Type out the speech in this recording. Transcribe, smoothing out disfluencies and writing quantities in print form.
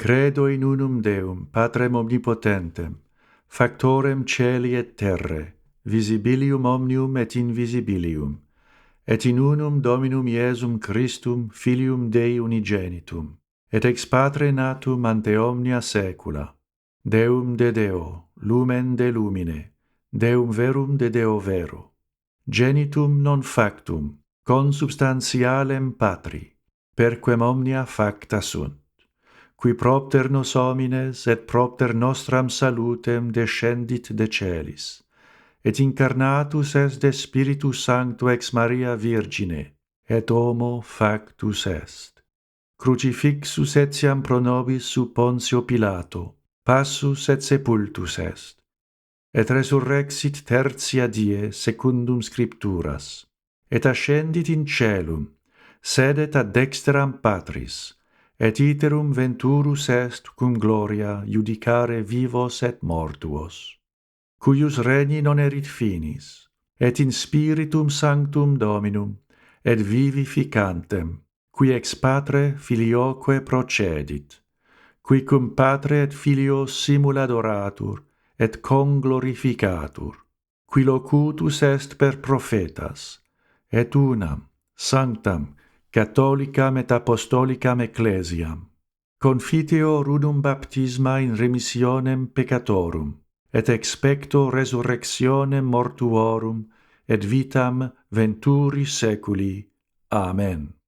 Credo in unum Deum, Patrem omnipotentem, factorem caeli et terrae, visibilium omnium et invisibilium, et in unum Dominum Iesum Christum, Filium Dei unigenitum, et ex Patre natum ante omnia saecula, Deum de Deo, lumen de lumine, Deum verum de Deo vero, genitum non factum, consubstantialem Patri, perquem omnia facta sunt, qui propter nos homines et propter nostram salutem descendit de celis, et incarnatus est de Spiritus Sancto ex Maria Virgine, et homo factus est. Crucifixus etiam pro nobis sub Pontio Pilato, passus et sepultus est, et resurrexit tertia die secundum Scripturas, et ascendit in caelum, sedet ad dexteram Patris, et iterum venturus est cum gloria judicare vivos et mortuos, cuius regni non erit finis, et in Spiritum Sanctum Dominum, et vivificantem, qui ex Patre filioque procedit, qui cum Patre et Filio simul adoratur, et conglorificatur, qui locutus est per prophetas, et unam, sanctam, catholicam et apostolicam ecclesiam, confiteo runum baptisma in remissionem peccatorum, et expecto resurrectionem mortuorum, et vitam venturi seculi. Amen.